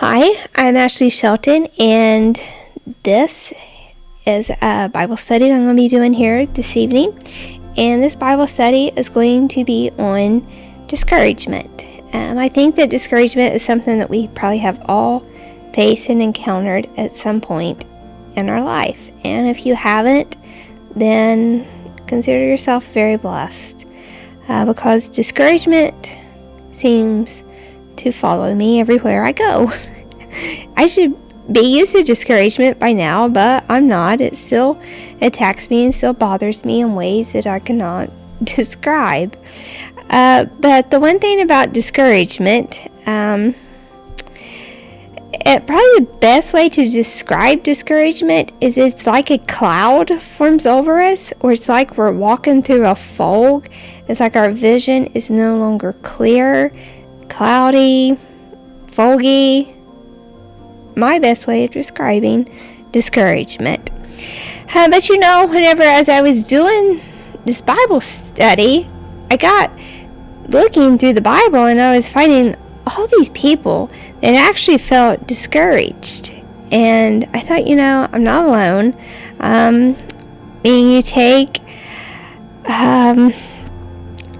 Hi, I'm Ashley Shelton, and this is a Bible study that I'm going to be doing here this evening. And this Bible study is going to be on discouragement. I think that discouragement is something that we probably have all faced and encountered at some point in our life. And if you haven't, then consider yourself very blessed, because discouragement seems to follow me everywhere I go. I should be used to discouragement by now, but I'm not. It still attacks me and still bothers me in ways that I cannot describe. But the one thing about discouragement, probably the best way to describe discouragement is it's like a cloud forms over us, or it's like we're walking through a fog. It's like our vision is no longer clear, cloudy, foggy. My best way of describing discouragement. But whenever as I was doing this Bible study, I got looking through the Bible and I was finding all these people that actually felt discouraged. And I thought, I'm not alone. You take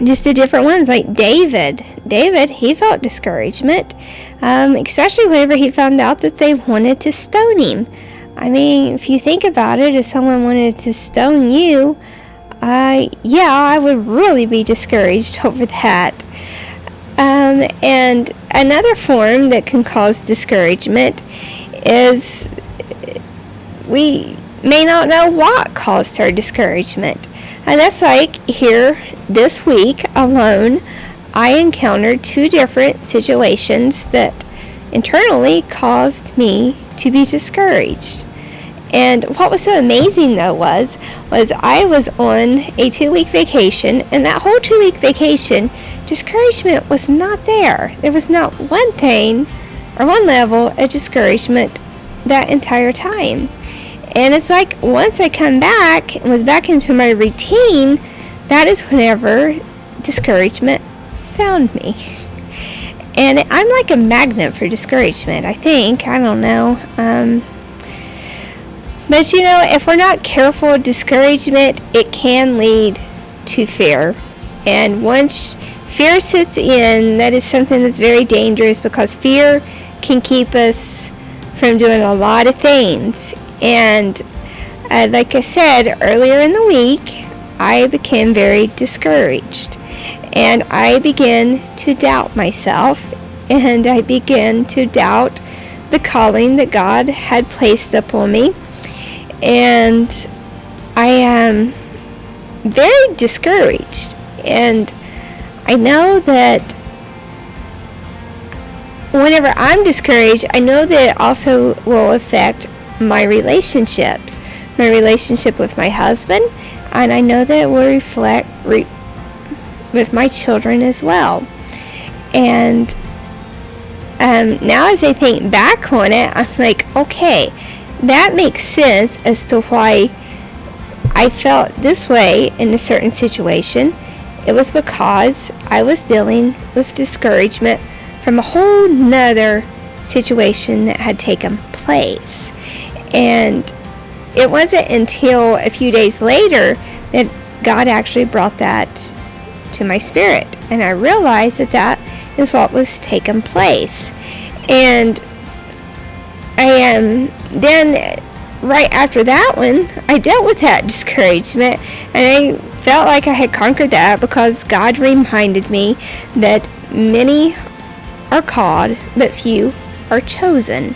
just the different ones, like David. He felt discouragement, especially whenever he found out that they wanted to stone him. If you think about it, if someone wanted to stone you, I would really be discouraged over that. And another form that can cause discouragement is we may not know what caused our discouragement. And that's like here this week alone, I encountered 2 different situations that internally caused me to be discouraged. And what was so amazing though was I was on a 2-week vacation, and that whole 2-week vacation, discouragement was not there. There was not one thing or one level of discouragement that entire time. And it's like once I come back and was back into my routine, that is whenever discouragement found me. And I'm like a magnet for discouragement, I think. I don't know. But if we're not careful, discouragement, it can lead to fear. And once fear sits in, that is something that's very dangerous, because fear can keep us from doing a lot of things. And like I said earlier in the week, I became very discouraged. And I began to doubt myself. And I began to doubt the calling that God had placed upon me. And I am very discouraged. And I know that whenever I'm discouraged, I know that it also will affect my relationships, my relationship with my husband, and I know that it will reflect with my children as well. And now as I think back on it, I'm like, okay, that makes sense as to why I felt this way in a certain situation. It was because I was dealing with discouragement from a whole nother situation that had taken place. And it wasn't until a few days later that God actually brought that to my spirit. And I realized that is what was taking place. And then right after that one, I dealt with that discouragement. And I felt like I had conquered that, because God reminded me that many are called, but few are chosen.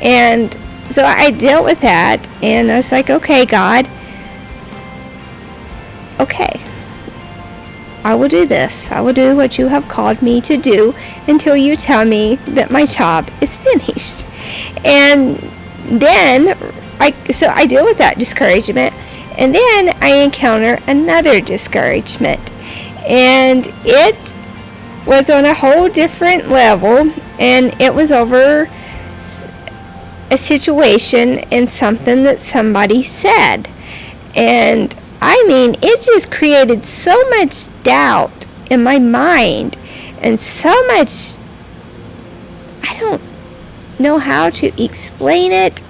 And so I dealt with that, and I was like, okay, God, okay, I will do this. I will do what you have called me to do until you tell me that my job is finished. And then I deal with that discouragement, and then I encounter another discouragement, and it was on a whole different level, and it was over a situation and something that somebody said. And it just created so much doubt in my mind, and so much, know how to explain it,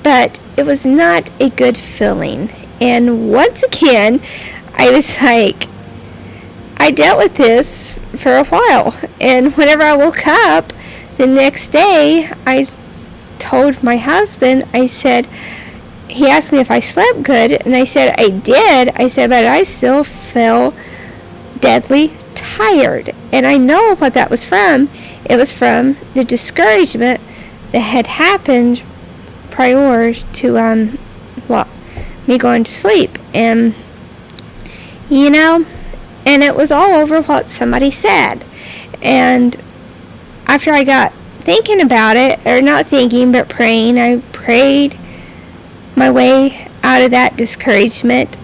but it was not a good feeling. And once again, I was like, I dealt with this for a while. And whenever I woke up the next day, I told my husband, I said, he asked me if I slept good, and I said I did. I said, but I still felt deadly tired. And I know what that was from. It was from the discouragement that had happened prior to me going to sleep. And and it was all over what somebody said. And after I got thinking about it, or not thinking but praying, I prayed my way out of that discouragement,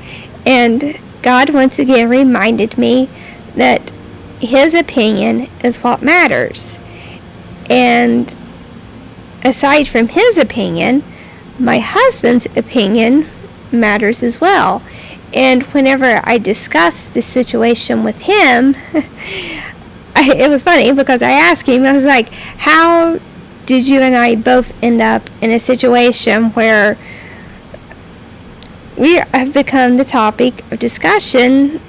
and God once again reminded me that His opinion is what matters. And aside from His opinion, my husband's opinion matters as well. And whenever I discussed the situation with him, it was funny because I asked him, I was like, how did you and I both end up in a situation where we have become the topic of discussion?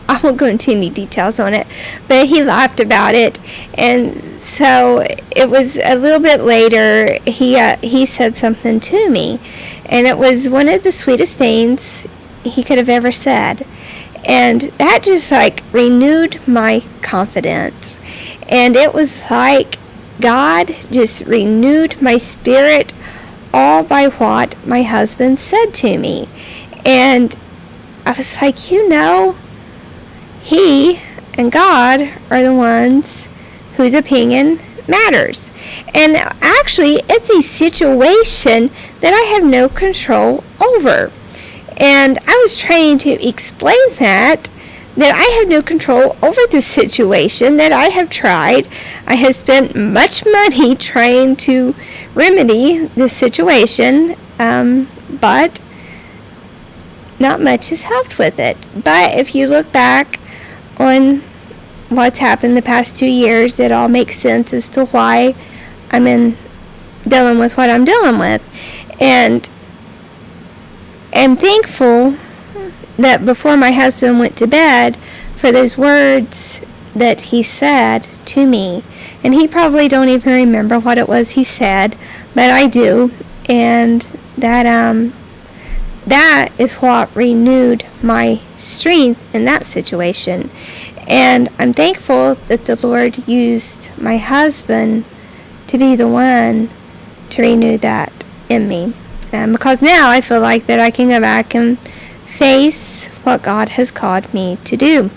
I won't go into any details on it, but he laughed about it. And so it was a little bit later, he said something to me, and it was one of the sweetest things he could have ever said. And that just renewed my confidence. And it was like God just renewed my spirit all by what my husband said to me. And I was like, He and God are the ones whose opinion matters. And actually, it's a situation that I have no control over. And I was trying to explain that I have no control over this situation, that I have tried. I have spent much money trying to remedy this situation, but not much has helped with it. But if you look back on what's happened the past 2 years, it all makes sense as to why I'm dealing with what I'm dealing with. And I'm thankful that before my husband went to bed, for those words that he said to me. And he probably don't even remember what it was he said, but I do. And that is what renewed my strength in that situation. And I'm thankful that the Lord used my husband to be the one to renew that in me. Because now I feel like that I can go back and face what God has called me to do.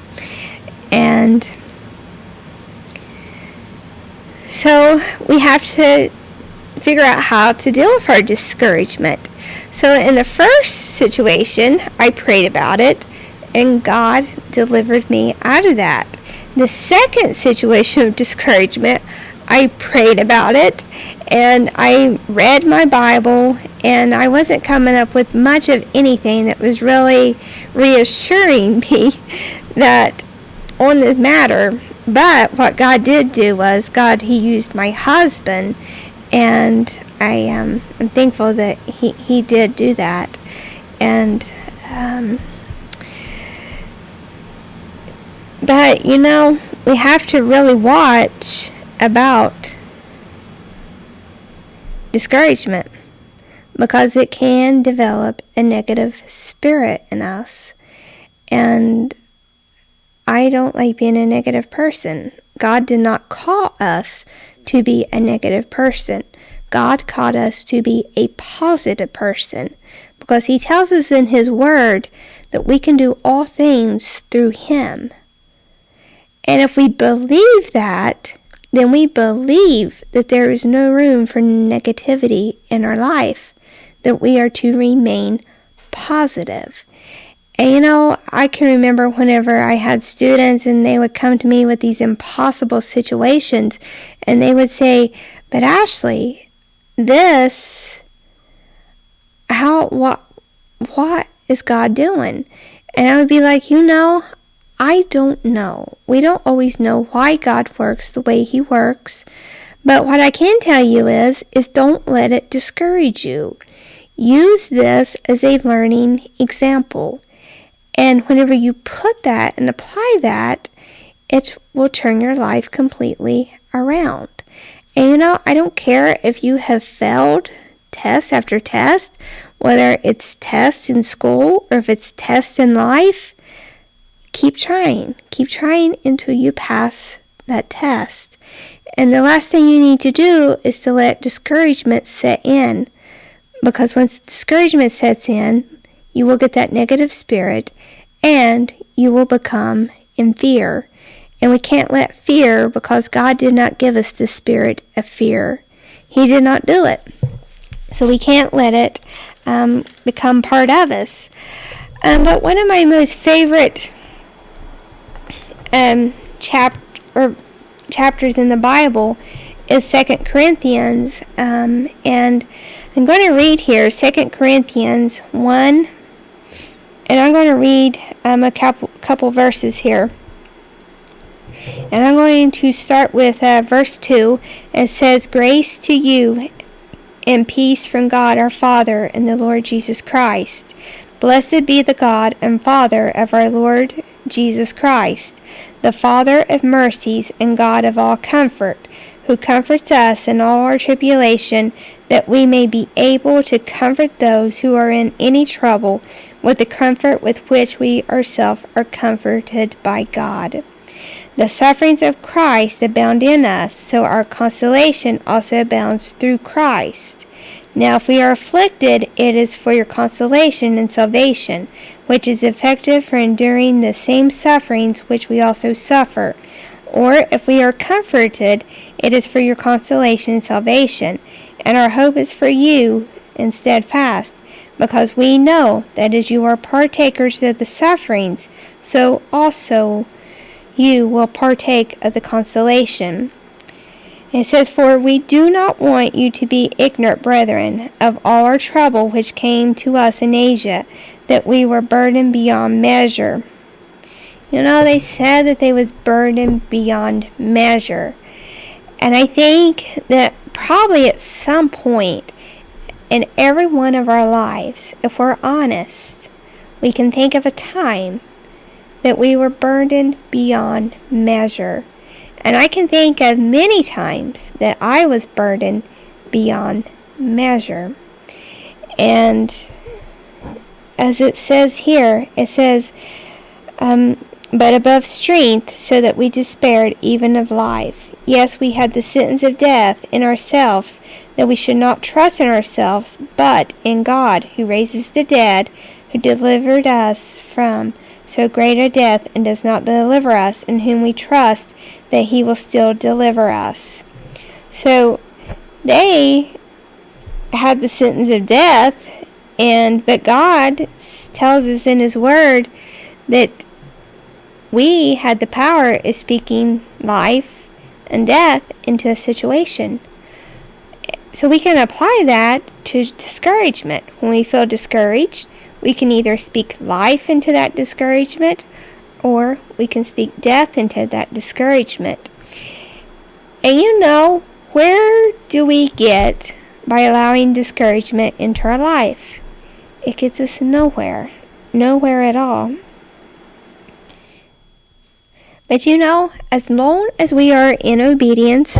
And so we have to figure out how to deal with our discouragement. So in the first situation, I prayed about it, and God delivered me out of that. The second situation of discouragement, I prayed about it, and I read my Bible, and I wasn't coming up with much of anything that was really reassuring me that on the matter. But what God did do was, He used my husband, and I am thankful that he did do that. And but we have to really watch about discouragement, because it can develop a negative spirit in us. And I don't like being a negative person. God did not call us to be a negative person. God called us to be a positive person, because He tells us in His Word that we can do all things through Him. And if we believe that, then we believe that there is no room for negativity in our life, that we are to remain positive. And I can remember whenever I had students and they would come to me with these impossible situations, and they would say, but Ashley, what is God doing? And I would be like, I don't know. We don't always know why God works the way He works. But what I can tell you is don't let it discourage you. Use this as a learning example. And whenever you put that and apply that, it will turn your life completely around. And I don't care if you have failed test after test, whether it's tests in school or if it's tests in life. Keep trying. Keep trying until you pass that test. And the last thing you need to do is to let discouragement set in. Because once discouragement sets in, you will get that negative spirit and you will become in fear. And we can't let fear, because God did not give us the spirit of fear. He did not do it. So we can't let it become part of us. But one of my most favorite chapters in the Bible is 2 Corinthians. And I'm going to read here 2 Corinthians 1. And I'm going to read a couple verses here. And I'm going to start with verse 2. It says, "Grace to you and peace from God our Father and the Lord Jesus Christ. Blessed be the God and Father of our Lord Jesus Christ, the Father of mercies and God of all comfort, who comforts us in all our tribulation, that we may be able to comfort those who are in any trouble with the comfort with which we ourselves are comforted by God. The sufferings of Christ abound in us, so our consolation also abounds through Christ. Now if we are afflicted, it is for your consolation and salvation, which is effective for enduring the same sufferings which we also suffer. Or if we are comforted, it is for your consolation and salvation, and our hope is for you and steadfast, because we know that as you are partakers of the sufferings, so also you will partake of the consolation. It says, "For we do not want you to be ignorant, brethren, of all our trouble which came to us in Asia, that we were burdened beyond measure." They said that they was burdened beyond measure. And I think that probably at some point in every one of our lives, if we're honest, we can think of a time that we were burdened beyond measure. And I can think of many times that I was burdened beyond measure. And as it says here, it says, "But above strength, so that we despaired even of life. Yes, we had the sentence of death in ourselves, that we should not trust in ourselves, but in God, who raises the dead, who delivered us from so great a death, and does not deliver us, in whom we trust that He will still deliver us." So they had the sentence of death, but God tells us in His Word that we had the power of speaking life and death into a situation. So we can apply that to discouragement. When we feel discouraged, we can either speak life into that discouragement, or we can speak death into that discouragement. And where do we get by allowing discouragement into our life? It gets us nowhere. Nowhere at all. But as long as we are in obedience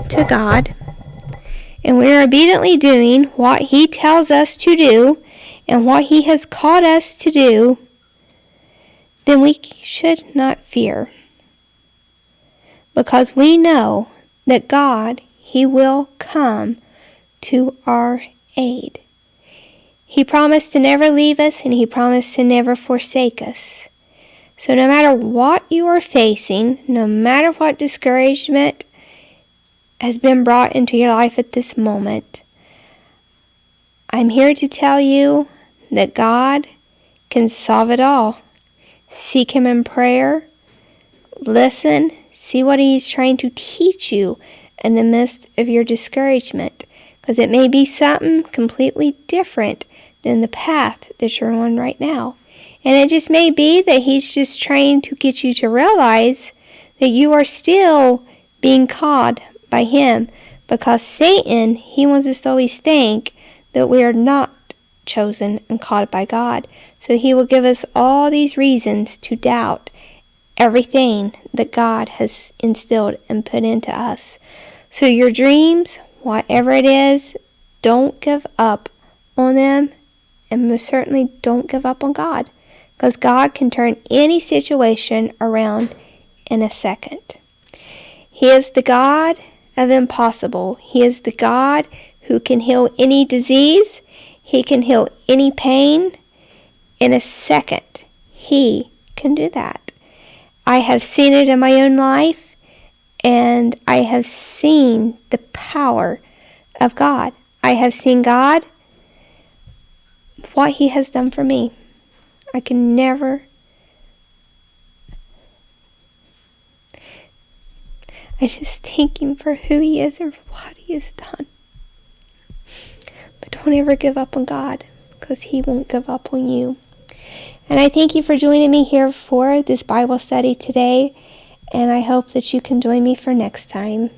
to God, and we are obediently doing what He tells us to do, and what He has called us to do, then we should not fear. Because we know that God, He will come to our aid. He promised to never leave us, and He promised to never forsake us. So no matter what you are facing, no matter what discouragement has been brought into your life at this moment, I'm here to tell you that God can solve it all. Seek Him in prayer. Listen. See what He's trying to teach you in the midst of your discouragement. Because it may be something completely different than the path that you're on right now. And it just may be that He's just trying to get you to realize that you are still being called by Him, because Satan, he wants us to always think that we are not chosen and called by God. So he will give us all these reasons to doubt everything that God has instilled and put into us. So your dreams, whatever it is, don't give up on them, and most certainly don't give up on God, because God can turn any situation around in a second. He is the God of impossible. He is the God who can heal any disease. He can heal any pain in a second. He can do that. I have seen it in my own life, and I have seen the power of God. I have seen God, what He has done for me. I can never I just thank Him for who He is and what He has done. But don't ever give up on God, because He won't give up on you. And I thank you for joining me here for this Bible study today, and I hope that you can join me for next time.